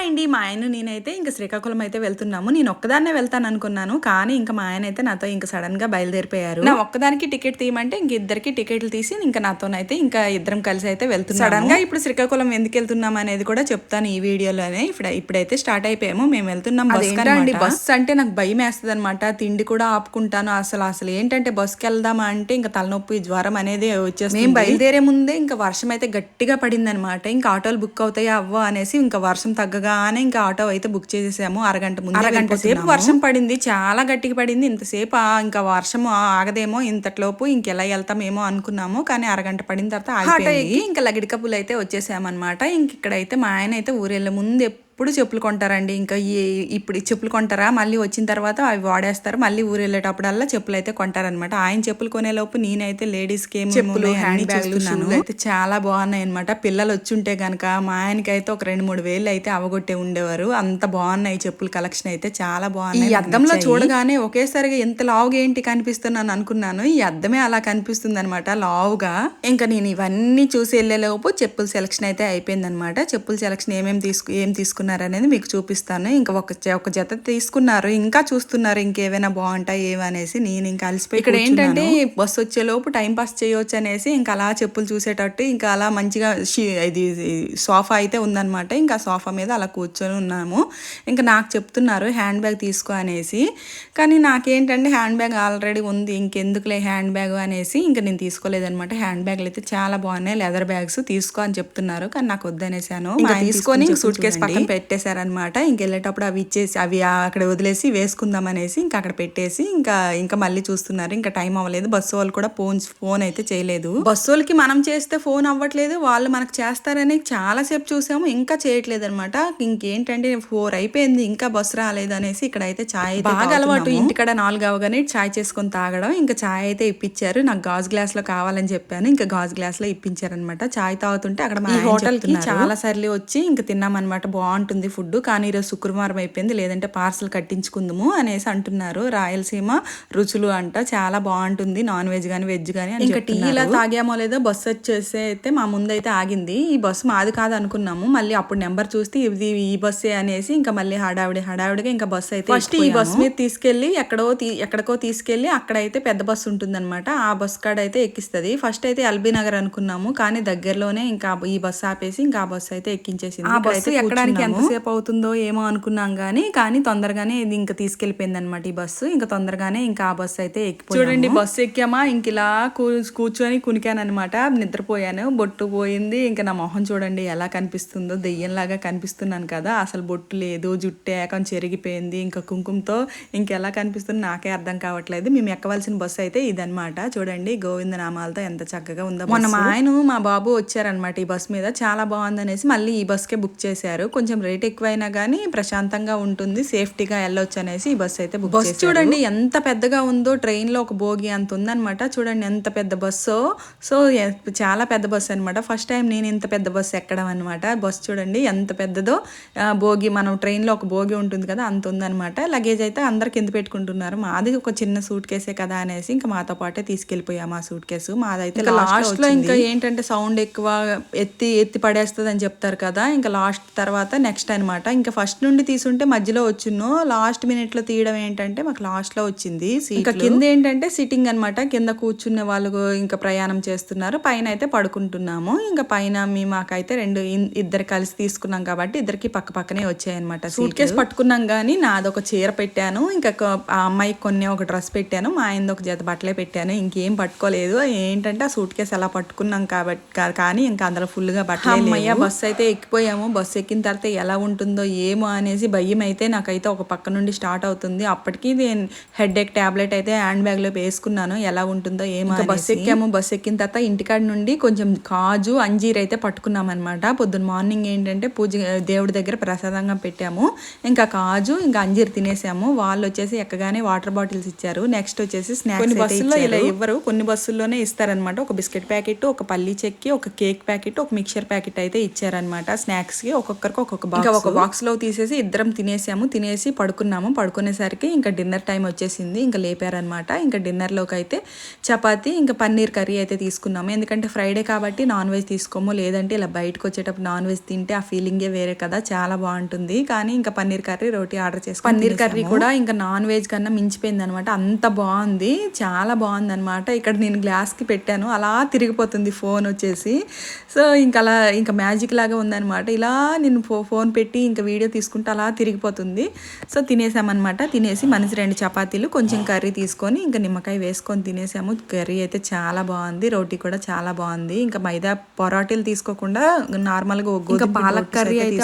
అండి మా ఆయన నేనైతే ఇంకా శ్రీకాకుళం అయితే వెళ్తున్నాము. నేను ఒక్కదాన్నే వెళ్తాను అనుకున్నాను, కానీ ఇంకా మా ఆయన అయితే నాతో ఇంకా సడన్ గా బయలుదేరిపోయారు. నా ఒక్కదానికి టికెట్ తీయమంటే ఇంక ఇద్దరికి టికెట్లు తీసి ఇంకా నాతోనైతే ఇంకా ఇద్దరం కలిసి అయితే వెళ్తున్నాము. సడన్ గా ఇప్పుడు శ్రీకాకుళం ఎందుకు వెళ్తున్నాం అనేది కూడా చెప్తాను ఈ వీడియోలోనే. ఇప్పుడైతే స్టార్ట్ అయిపోయాము, మేము వెళ్తున్నాం. బస్ అంటే నాకు భయం వేస్తుంది అనమాట. తిండి కూడా ఆపుకుంటాను. అసలు ఏంటంటే బస్కి వెళ్దామా అంటే ఇంకా తలనొప్పి జ్వరం అనేది వచ్చేస్తుంది. మేము బయలుదేరే ముందే ఇంకా వర్షం అయితే గట్టిగా పడింది అనమాట. ఇంకా ఆటోలు బుక్ అవుతాయా అవ్వ అనేసి ఇంకా వర్షం తగ్గగానే ఇంకా ఆటో అయితే బుక్ చేసేసాము. అరగంట సేపు వర్షం పడింది, చాలా గట్టిగా పడింది. ఇంతసేపు ఇంకా వర్షం ఆగదేమో, ఇంతట్లోపు ఇంకెలా వెళ్తామేమో అనుకున్నాము. కానీ అరగంట పడిన తర్వాత ఆగిపోయింది. ఇంకా లగిడి కప్పులు అయితే వచ్చేసామన్నమాట. ఇంక ఇక్కడైతే మా ఆయన అయితే ఊరెళ్ళే ముందు ఎప్పుడు చెప్పులు కొంటారండి. ఇంకా ఇప్పుడు చెప్పులు కొంటారా, మళ్ళీ వచ్చిన తర్వాత అవి వాడేస్తారు. మళ్ళీ ఊరు వెళ్ళేటప్పుడల్లా చెప్పులు అయితే కొంటారనమాట. ఆయన చెప్పులు కొనేలోపు నేనైతే లేడీస్కి చెప్పులు, హ్యాండ్ బ్యాగ్లు అయితే చాలా బాగున్నాయి అనమాట. పిల్లలు వచ్చి ఉంటే గనక మా ఆయనకైతే ఒక 2-3 వేలు అయితే అవగొట్టే ఉండేవారు. అంత బాగున్నాయి చెప్పులు కలెక్షన్ అయితే, చాలా బాగున్నాయి. ఈ అద్దంలో చూడగానే ఒకేసారిగా ఎంత లావుగా ఏంటి కనిపిస్తున్నాను అనుకున్నాను. ఈ అద్దమే అలా కనిపిస్తుంది అనమాట, లావుగా. ఇంకా నేను ఇవన్నీ చూసి వెళ్ళేలోపు చెప్పుల సెలక్షన్ అయితే అయిపోయింది అనమాట. చెప్పుల సెలక్షన్ ఏం తీసుకున్నారు అనేది మీకు చూపిస్తాను. ఇంకా ఒక జత తీసుకున్నారు, ఇంకా చూస్తున్నారు ఇంకేమైనా బాగుంటాయి ఏమనేసి. నేను ఇంకా అలసిపోయి ఇక్కడ ఏంటంటే బస్సు వచ్చేలోపు టైం పాస్ చేయొచ్చు అనేసి ఇంకా అలా చెప్పులు చూసేటట్టు ఇంకా అలా మంచిగా ఇది సోఫా అయితే ఉందన్నమాట. ఇంకా సోఫా మీద అలా కూర్చొని ఉన్నాము. ఇంకా నాకు చెప్తున్నారు హ్యాండ్ బ్యాగ్ తీసుకో అనేసి, కానీ నాకేంటంటే హ్యాండ్ బ్యాగ్ ఆల్రెడీ ఉంది, ఇంకెందుకులే హ్యాండ్ బ్యాగ్ అనేసి ఇంకా నేను తీసుకోలేదనమాట. హ్యాండ్ బ్యాగ్లు అయితే చాలా బాగున్నాయి, లెదర్ బ్యాగ్స్ తీసుకో అని చెప్తున్నారు, కానీ నాకు వద్దనేసాను. ఇంకా తీసుకొని సూట్ కేసు పక్కన పెట్టేశారనమాట. ఇంకెళ్ళేటప్పుడు అవి ఇచ్చేసి అవి అక్కడ వదిలేసి వేసుకుందాం అనేసి ఇంకా అక్కడ పెట్టేసి ఇంకా మళ్ళీ చూస్తున్నారు. ఇంకా టైం అవ్వలేదు. బస్సు వాళ్ళు కూడా ఫోన్ అయితే చేయలేదు. బస్సు వాళ్ళకి మనం చేస్తే ఫోన్ అవ్వట్లేదు, వాళ్ళు మనకు చేస్తారని చాలాసేపు చూసాము, ఇంకా చేయట్లేదు అనమాట. ఇంకేంటంటే 4 అయిపోయింది, ఇంకా బస్సు రాలేదు అనేసి ఇక్కడైతే చాయ్ బాగా అలవాటు. ఇంటికాడ 4 అవగానే చాయ్ చేసుకొని తాగడం. ఇంకా చాయ్ అయితే ఇప్పించారు. నాకు గాజు గ్లాస్ లో కావాలని చెప్పాను, ఇంకా గాజు గ్లాస్ లో ఇప్పించారనమాట. చాయ్ తాగుతుంటే అక్కడ మా హోటల్ కి చాలా సార్లు వచ్చి ఇంకా తిన్నామన్నమాట. బాగుంటుంది ఫుడ్, కానీ ఈరోజు శుక్రవారం అయిపోయింది, లేదంటే పార్సల్ కట్టించుకుందాము అనేసి అంటున్నారు. రాయలసీమ రుచులు అంట, చాలా బాగుంటుంది నాన్ వెజ్ కానీ వెజ్ కానీ. ఇంకా టీ ఇలా తాగామో లేదో బస్సు వచ్చేసి అయితే మా ముందు అయితే ఆగింది. ఈ బస్సు మాది కాదు అనుకున్నాము, మళ్ళీ అప్పుడు నెంబర్ చూస్తే ఇది ఈ బస్సే అనేసి ఇంకా మళ్ళీ హడావిడిగా ఇంకా బస్సు అయితే ఫస్ట్ ఈ బస్సు మీద తీసుకెళ్లి ఎక్కడికో తీసుకెళ్లి అక్కడైతే పెద్ద బస్సు ఉంటుంది అనమాట. ఆ బస్సు కాడ అయితే ఎక్కిస్తుంది. ఫస్ట్ అయితే ఎల్బీ నగర్ అనుకున్నాము, కానీ దగ్గరలోనే ఇంకా ఈ బస్సు ఆపేసి ఇంకా ఆ బస్సు అయితే ఎక్కించేసింది. ఆ బస్సు ఎక్కడానికి ఎంతసేపు అవుతుందో ఏమో అనుకున్నాం, కానీ తొందరగానే ఇది ఇంకా తీసుకెళ్లిపోయింది అనమాట ఈ బస్సు. ఇంకా తొందరగానే ఇంకా ఆ బస్సు అయితే ఎక్కిపోయాము. చూడండి బస్సు ఎక్కామా, ఇంక ఇలా కూర్చొని కునికాను అనమాట. నిద్రపోయాను, బొట్టు పోయింది. ఇంకా నా మొహం చూడండి ఎలా కనిపిస్తుందో, దెయ్యంలాగా కనిపిస్తున్నాను కదా. అసలు బొట్టు లేదు, జుట్టు ఏకం చెరిగిపోయింది, ఇంకా కుంకుమతో ఇంకెలా కనిపిస్తుంది నాకే అర్థం కావట్లేదు. మేము ఎక్కవలసిన బస్సు అయితే ఇదనమాట. చూడండి గోవింద నామాలతో ఎంత చక్కగా ఉందో. మొన్న మా ఆయన మా బాబు వచ్చారనమాట ఈ బస్సు మీద, చాలా బాగుందనేసి మళ్ళీ ఈ బస్కే బుక్ చేశారు. కొంచెం రేట్ ఎక్కువైనా కానీ ప్రశాంతంగా ఉంటుంది, సేఫ్టీగా వెళ్ళొచ్చు అనేసి ఈ బస్సు అయితే బుక్ చేశారు. చూడండి ఎంత పెద్దగా ఉందో, ట్రైన్ లో ఒక బోగి అంత ఉందనమాట. చూడండి ఎంత పెద్ద బస్సు. సో చాలా పెద్ద బస్సు అనమాట. ఫస్ట్ టైం నేను ఇంత పెద్ద బస్సు ఎక్కడం అనమాట. బస్సు చూడండి ఎంత పెద్దదో, బోగి మనం ట్రైన్ లో ఒక బోగి ఉంటుంది కదా అంత ఉందనమాట. లగేజ్ అయితే అందరు కింద పెట్టుకుంటున్నారు. మాది ఒక చిన్న సూట్ కేసే కదా అనేసి ఇంకా మాతో పాటే తీసుకెళ్లిపోయాము ఆ సూట్ కేసు. మాదైతే లాస్ట్ లో ఇంకా ఏంటంటే సౌండ్ ఎక్కువ ఎత్తి పడేస్తుంది అని చెప్తారు కదా, ఇంకా లాస్ట్ తర్వాత నెక్స్ట్ అనమాట. ఇంకా ఫస్ట్ నుండి తీసుంటే మధ్యలో వచ్చిన్నో, లాస్ట్ మినిట్ లో తీయడం ఏంటంటే మాకు లాస్ట్ లో వచ్చింది. ఇంకా కింద ఏంటంటే సిట్టింగ్ అనమాట, కింద కూర్చునే వాళ్ళు ఇంకా ప్రయాణం చేస్తున్నారు, పైన అయితే పడుకుంటున్నాము. ఇంకా పైన మాకైతే ఇద్దరు కలిసి తీసుకున్నాం కాబట్టి ఇద్దరికి పక్క పక్కనే వచ్చాయన్నమాట. సూట్ కేసు పట్టుకున్నాం, కానీ నాదొక చీర పెట్టాను, ఇంకా ఆ అమ్మాయికి ఒక డ్రెస్ పెట్టాను, మా ఆయన ఒక జత బట్టలే పెట్టాను, ఇంకేం పట్టుకోలేదు. ఏంటంటే ఆ సూట్ కేసు అలా పట్టుకున్నాం కాబట్టి, కానీ ఇంకా అందులో ఫుల్ గా బట్టలు. అమ్మయ్య బస్సు అయితే ఎక్కిపోయాము. బస్సు ఎక్కిన తర్వాత ఎలా ఉంటుందో ఏమో అనేసి భయం అయితే నాకైతే ఒక పక్క నుండి స్టార్ట్ అవుతుంది. అప్పటికి హెడ్ ఎక్ టాబ్లెట్ అయితే హ్యాండ్ బ్యాగ్ లో వేసుకున్నాను, ఎలా ఉంటుందో ఏమో. బస్సు ఎక్కాము. బస్సు ఎక్కిన తర్వాత ఇంటికాడ నుండి కొంచెం కాజు అంజీర్ అయితే పట్టుకున్నాం అనమాట. పొద్దున్న మార్నింగ్ ఏంటంటే దేవుడి దగ్గర ప్రసాదంగా పెట్టాము. ఇంకా కాజు ఇంకా అంజీర్ తినేసాము. వాళ్ళు వచ్చేసి ఎక్కగానే వాటర్ బాటిల్స్ ఇచ్చారు. నెక్స్ట్ వచ్చేసి స్నాక్స్. కొన్ని బస్సుల్లో ఇలా ఇవ్వరు, కొన్ని బస్సుల్లోనే ఇస్తారనమాట. ఒక బిస్కెట్ ప్యాకెట్, ఒక పల్లీ చెక్కి, ఒక కేక్ ప్యాకెట్, ఒక మిక్చర్ ప్యాకెట్ అయితే ఇచ్చారనమాట. స్నాక్స్ కి ఒక్కొక్కరికి ఒక్కొక్క ఒక బాక్స్లో తీసేసి ఇద్దరం తినేసి పడుకున్నాము. పడుకునేసరికి ఇంకా డిన్నర్ టైం వచ్చేసింది. ఇంకా లేపారనమాట. ఇంకా డిన్నర్లోకి అయితే చపాతీ ఇంకా పన్నీర్ కర్రీ అయితే తీసుకున్నాము. ఎందుకంటే ఫ్రైడే కాబట్టి నాన్ వెజ్ తీసుకోము, లేదంటే ఇలా బయటకు వచ్చేటప్పుడు నాన్ వెజ్ తింటే ఆ ఫీలింగే వేరే కదా, చాలా బాగుంటుంది. కానీ ఇంకా పన్నీర్ కర్రీ రోటీ ఆర్డర్ చేసుకుని పన్నీర్ కర్రీ కూడా ఇంకా నాన్ వెజ్ కన్నా మించిపోయింది అనమాట. అంత బాగుంది, చాలా బాగుంది అనమాట. ఇక్కడ నేను గ్లాస్కి పెట్టాను, అలా తిరిగిపోతుంది ఫోన్ వచ్చేసి. సో ఇంకా అలా ఇంకా మ్యాజిక్ లాగా ఉందనమాట. ఇలా నేను ఫోన్ పెట్టి ఇంకా వీడియో తీసుకుంటే అలా తిరిగిపోతుంది. సో తినేసామన్నమాట. తినేసి మనిషి 2 చపాతీలు కొంచెం కర్రీ తీసుకొని ఇంకా నిమ్మకాయ వేసుకొని తినేసాము. కర్రీ అయితే చాలా బాగుంది, రోటీ కూడా చాలా బాగుంది. ఇంకా మైదా పొరాటీలు తీసుకోకుండా నార్మల్గా ఇంకా పాలక్ కర్రీ అయితే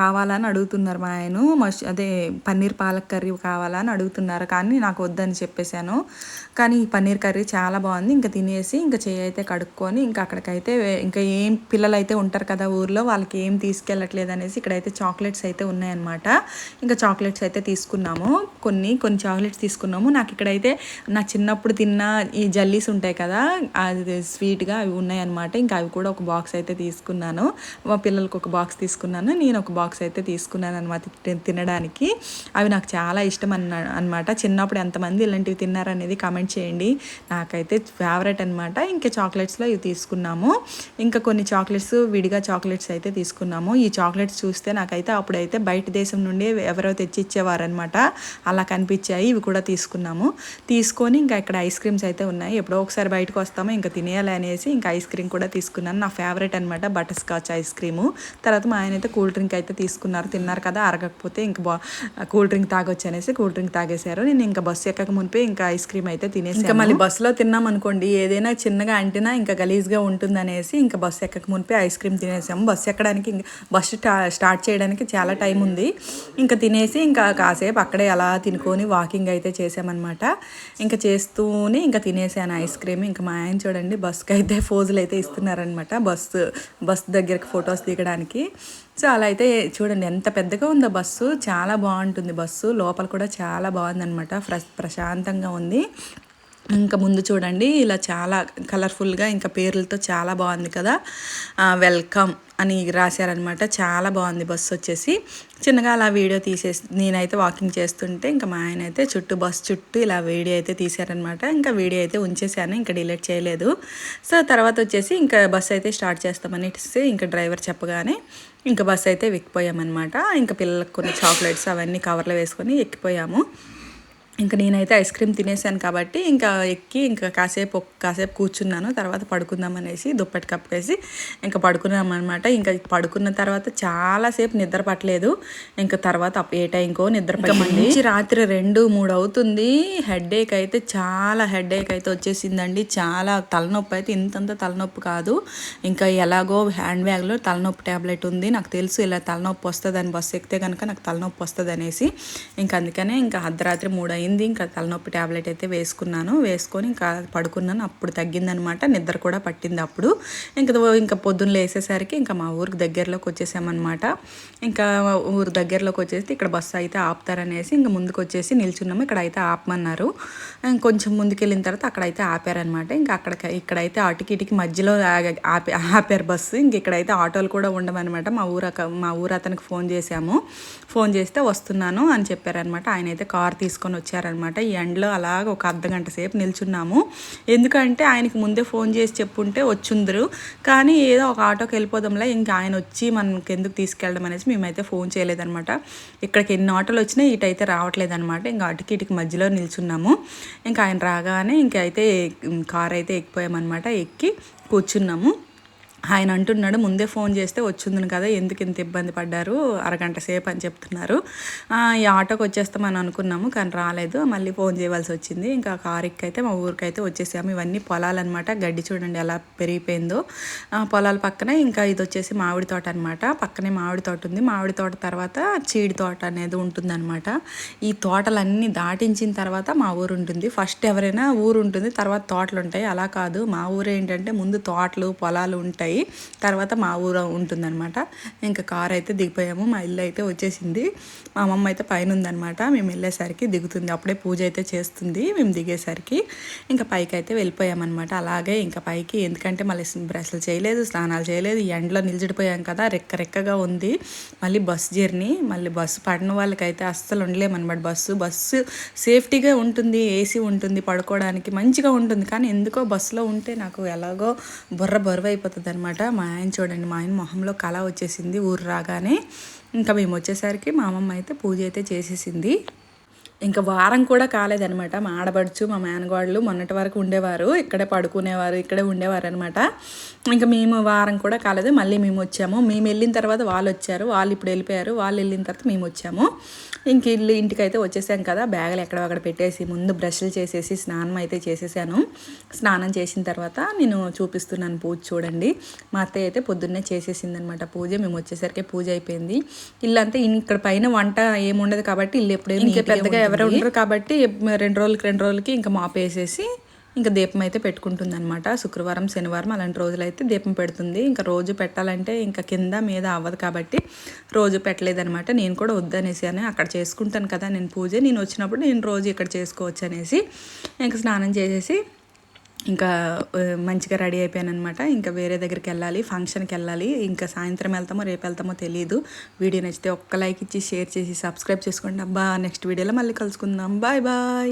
కావాలని అడుగుతున్నారు మా ఆయన. అదే పన్నీర్ పాలక్ కర్రీ కావాలని అడుగుతున్నారు, కానీ నాకు వద్దని చెప్పేశాను. కానీ ఈ పన్నీర్ కర్రీ చాలా బాగుంది. ఇంకా తినేసి ఇంకా చేయి అయితే కడుక్కొని ఇంకా అక్కడికైతే ఇంకా ఏం పిల్లలు అయితే ఉంటారు కదా ఊర్లో, వాళ్ళకి ఏం తీసుకెళ్ళట్లేదు అనేసి ఇక్కడైతే చాక్లెట్స్ అయితే ఉన్నాయన్నమాట. ఇంకా చాక్లెట్స్ అయితే తీసుకున్నాము, కొన్ని చాక్లెట్స్ తీసుకున్నాము. నాకు ఇక్కడైతే నా చిన్నప్పుడు తిన్న ఈ జల్లీస్ ఉంటాయి కదా, అది స్వీట్గా అవి ఉన్నాయన్నమాట. ఇంకా అవి కూడా ఒక బాక్స్ అయితే తీసుకున్నాను. మా పిల్లలకు ఒక బాక్స్ తీసుకున్నాను, నేను ఒక బాక్స్ అయితే తీసుకున్నాను అనమాట తినడానికి. అవి నాకు చాలా ఇష్టం అనమాట. చిన్నప్పుడు ఎంతమంది ఇలాంటివి తిన్నారనేది కామెంట్ చేయండి. నాకైతే ఫేవరెట్ అనమాట. ఇంకా చాక్లెట్స్లో ఇవి తీసుకున్నాము. ఇంకా కొన్ని చాక్లెట్స్ విడిగా చాక్లెట్స్ అయితే తీసుకున్నాము. ఈ చాక్లెట్స్ చూస్తే నాకైతే అప్పుడైతే బయట దేశం నుండి ఎవరో తెచ్చి ఇచ్చేవారనమాట, అలా కనిపించాయి. ఇవి కూడా తీసుకున్నాము. తీసుకొని ఇంకా ఇక్కడ ఐస్ క్రీమ్స్ అయితే ఉన్నాయి. ఎప్పుడో ఒకసారి బయటకు వస్తాము, ఇంకా తినేయాలి అనేసి ఇంకా ఐస్ క్రీమ్ కూడా తీసుకున్నాను. నా ఫేవరెట్ అనమాట బటర్ స్కాచ్ ఐస్ క్రీము. తర్వాత మా ఆయన అయితే కూల్ డ్రింక్ అయితే తీసుకున్నారు. తిన్నారు కదా, అరగకపోతే ఇంకా కూల్ డ్రింక్ తాగొచ్చు అనేసి కూల్ డ్రింక్ తాగేశారు. నేను ఇంకా బస్సు ఎక్కక మునిపే ఇంకా ఐస్ క్రీమ్ అయితే తినేసి ఇంకా మళ్ళీ బస్సులో తిన్నాం అనుకోండి, ఏదైనా చిన్నగా అంటినా ఇంకా గలీజ్గా ఉంటుంది అనేసి ఇంకా బస్సు ఎక్కక మునిపే ఐస్ క్రీమ్ తినేసాము. బస్సు ఎక్కడానికి బస్సు స్టార్ట్ చేయడానికి చాలా టైం ఉంది. ఇంకా తినేసి ఇంకా కాసేపు అక్కడే అలా తినుకొని వాకింగ్ అయితే చేసామన్నమాట. ఇంకా చేస్తూనే ఇంకా తినేసాను ఐస్ క్రీమ్. ఇంకా మా ఆయన చూడండి బస్సుకి అయితే ఫోజులు అయితే ఇస్తున్నారనమాట, బస్సు దగ్గరికి ఫొటోస్ దిగడానికి. సో అలా అయితే చూడండి ఎంత పెద్దగా ఉందో బస్సు, చాలా బాగుంటుంది బస్సు. లోపల కూడా చాలా బాగుందన్నమాట, ప్రశాంతంగా ఉంది. ఇంకా ముందు చూడండి ఇలా చాలా కలర్ఫుల్గా ఇంకా పేర్లతో చాలా బాగుంది కదా, వెల్కమ్ అని రాశారనమాట. చాలా బాగుంది బస్సు వచ్చేసి. చిన్నగా అలా వీడియో తీసేసి నేనైతే వాకింగ్ చేస్తుంటే ఇంకా మా ఆయన అయితే బస్సు చుట్టూ ఇలా వీడియో అయితే తీశారనమాట. ఇంకా వీడియో అయితే ఉంచేసాను, ఇంకా డిలీట్ చేయలేదు. సో తర్వాత వచ్చేసి ఇంకా బస్సు అయితే స్టార్ట్ చేస్తామని ఇంకా డ్రైవర్ చెప్పగానే ఇంకా బస్సు అయితే ఎక్కిపోయామన్నమాట. ఇంకా పిల్లలకు కొన్ని చాక్లెట్స్ అవన్నీ కవర్లో వేసుకొని ఎక్కిపోయాము. ఇంకా నేనైతే ఐస్ క్రీమ్ తినేసాను కాబట్టి ఇంకా ఎక్కి ఇంకా కాసేపు కూర్చున్నాను. తర్వాత పడుకుందాం అనేసి దుప్పటి కప్పేసి ఇంకా పడుకున్నాం అనమాట. ఇంకా పడుకున్న తర్వాత చాలాసేపు నిద్ర పట్టలేదు. ఇంకా తర్వాత ఏ టైంకో నిద్ర పట్టింది. రాత్రి 2-3 అవుతుంది. హెడేక్ అయితే చాలా హెడేక్ అయితే వచ్చేసిందండి. చాలా తలనొప్పి అయితే ఇంతంత తలనొప్పి కాదు. ఇంకా ఎలాగో హ్యాండ్ బ్యాగ్లో తలనొప్పి ట్యాబ్లెట్ ఉంది. నాకు తెలుసు ఇలా తలనొప్పి వస్తుందని, బస్సు ఎక్కితే కనుక నాకు తలనొప్పి వస్తుంది అనేసి. ఇంకా అందుకనే ఇంకా అర్ధరాత్రి 3 అయింది. ఇంకా తలనొప్పి ట్యాబ్లెట్ అయితే వేసుకొని ఇంకా పడుకున్నాను. అప్పుడు తగ్గిందనమాట, నిద్ర కూడా పట్టింది అప్పుడు. ఇంకా పొద్దున్న లేసేసరికి ఇంకా మా ఊరికి దగ్గరలోకి వచ్చేసామన్నమాట. ఇంకా ఊరు దగ్గరలోకి వచ్చేసి ఇక్కడ బస్సు అయితే ఆపుతారనేసి ఇంకా ముందుకు వచ్చేసి నిల్చున్నాము. ఇక్కడ అయితే ఆపమన్నారు. కొంచెం ముందుకెళ్ళిన తర్వాత అక్కడైతే ఆపారనమాట. ఇంకా ఇక్కడైతే అటుకిటికి మధ్యలో ఆపారు బస్సు. ఇంక ఇక్కడైతే ఆటోలు కూడా ఉండమన్నమాట. మా ఊరు అతనికి ఫోన్ చేస్తే వస్తున్నాను అని చెప్పారనమాట. ఆయన అయితే కార్ తీసుకొని వచ్చారనమాట. ఈ ఎండలో అలాగ ఒక అర్ధగంట సేపు నిల్చున్నాము. ఎందుకంటే ఆయనకి ముందే ఫోన్ చేసి చెప్పుంటే వచ్చుందరు, కానీ ఏదో ఒక ఆటోకి వెళ్ళిపోదాంలే, ఇంకా ఆయన వచ్చి మనకి ఎందుకు తీసుకెళ్ళడం అనేసి మేమైతే ఫోన్ చేయలేదనమాట. ఇక్కడికి ఎన్ని ఆటోలు వచ్చినా ఇటైతే రావట్లేదనమాట. ఇంకా అటుకి మధ్యలో నిల్చున్నాము. ఇంకా ఆయన రాగానే అయితే కార్ అయితే ఎక్కిపోయామన్నమాట. ఎక్కి కూర్చున్నాము. ఆయన అంటున్నాడు ముందే ఫోన్ చేస్తే వచ్చింది కదా, ఎందుకు ఇంత ఇబ్బంది పడ్డారు, అరగంట సేపు అని చెప్తున్నారు. ఈ ఆటోకి వచ్చేస్తామని అనుకున్నాము, కానీ రాలేదు, మళ్ళీ ఫోన్ చేయవలసి వచ్చింది. ఇంకా కారు ఎక్కైతే మా ఊరికైతే వచ్చేసాము. ఇవన్నీ పొలాలన్నమాట. గడ్డి చూడండి ఎలా పెరిగిపోయిందో. పొలాల పక్కన ఇంకా ఇది వచ్చేసి మామిడి తోట అనమాట. పక్కనే మామిడి తోట ఉంది. మామిడి తోట తర్వాత చీడి తోట అనేది ఉంటుందన్నమాట. ఈ తోటలన్నీ దాటించిన తర్వాత మా ఊరు ఉంటుంది. ఫస్ట్ ఎవరైనా ఊరు ఉంటుంది, తర్వాత తోటలు ఉంటాయి. అలా కాదు, మా ఊరు ఏంటంటే ముందు తోటలు పొలాలు ఉంటాయి. వెళ్ళాలి, తర్వాత మా ఊరు ఉంటుందన్నమాట. ఇంకా కార్ అయితే దిగిపోయాము, మా ఇల్లు అయితే వచ్చేసింది. మా అమ్మమ్మ అయితే పైన ఉందన్నమాట. మేము వెళ్ళేసరికి దిగుతుంది, అప్పుడే పూజ అయితే చేస్తుంది. మేము దిగేసరికి ఇంకా పైకి అయితే వెళ్ళిపోయామన్నమాట. అలాగే ఇంకా పైకి, ఎందుకంటే మళ్ళీ బ్రష్లు చేయలేదు, స్నానాలు చేయలేదు, ఎండలో నిలిచిడిపోయాం కదా, రెక్కగా ఉంది. మళ్ళీ బస్సు జర్నీ, మళ్ళీ బస్సు పడిన వాళ్ళకైతే అస్సలు ఉండలేమన్నమాట. బస్సు సేఫ్టీగా ఉంటుంది, ఏసీ ఉంటుంది, పడుకోవడానికి మంచిగా ఉంటుంది. కానీ ఎందుకో బస్సులో ఉంటే నాకు ఎలాగో బరువు అయిపోతుంది అనమాట. మా ఆయన చూడండి, మా ఆయన మొహంలో కళ వచ్చేసింది ఊరు రాగానే. ఇంకా మేము వచ్చేసరికి మా అమ్మమ్మ అయితే పూజ అయితే చేసేసింది. ఇంకా వారం కూడా కాలేదనమాట. మా ఆడబడుచు, మా మేనగాళ్ళు మొన్నటి వరకు ఉండేవారు, ఇక్కడే పడుకునేవారు, ఇక్కడే ఉండేవారు అనమాట. ఇంకా మేము వారం కూడా కాలేదు, మళ్ళీ మేము వచ్చాము. మేము వెళ్ళిన తర్వాత వాళ్ళు వచ్చారు, వాళ్ళు ఇప్పుడు వెళ్ళిపోయారు. వాళ్ళు వెళ్ళిన తర్వాత మేము వచ్చాము. ఇంక ఇంటికైతే వచ్చేసాం కదా, బ్యాగులు ఎక్కడక్కడ పెట్టేసి ముందు బ్రష్లు చేసేసి స్నానం అయితే చేసేసాను. స్నానం చేసిన తర్వాత నేను చూపిస్తున్నాను పూజ చూడండి. మా అత్తయ్య అయితే పొద్దున్నే చేసేసింది అనమాట పూజ. మేము వచ్చేసరికి పూజ అయిపోయింది. ఇల్లు అంతా ఇక్కడ పైన వంట ఏముండదు కాబట్టి ఇల్లు ఎప్పుడైనా ఇంకా పెద్దగా ఎవరు ఉండరు కాబట్టి 2 రోజులకి ఇంకా మాపేసేసి ఇంకా దీపం అయితే పెట్టుకుంటుంది అనమాట. శుక్రవారం, శనివారం అలాంటి రోజులు అయితే దీపం పెడుతుంది. ఇంకా రోజు పెట్టాలంటే ఇంకా కింద మీద అవ్వదు కాబట్టి రోజు పెట్టలేదనమాట. నేను కూడా వద్దనేసాను, అక్కడ చేసుకుంటాను కదా నేను పూజ, నేను వచ్చినప్పుడు నేను రోజు ఇక్కడ చేసుకోవచ్చు అనేసి ఇంకా స్నానం చేసేసి ఇంకా మంచిగా రెడీ అయిపోయాను అనమాట. ఇంకా వేరే దగ్గరికి వెళ్ళాలి, ఫంక్షన్కి వెళ్ళాలి. ఇంకా సాయంత్రం వెళ్తామో రేపు వెళ్తామో తెలియదు. వీడియో నచ్చితే ఒక్క లైక్ ఇచ్చి షేర్ చేసి సబ్స్క్రైబ్ చేసుకోండి. అబ్బా, నెక్స్ట్ వీడియోలో మళ్ళీ కలుసుకుందాం. Bye bye.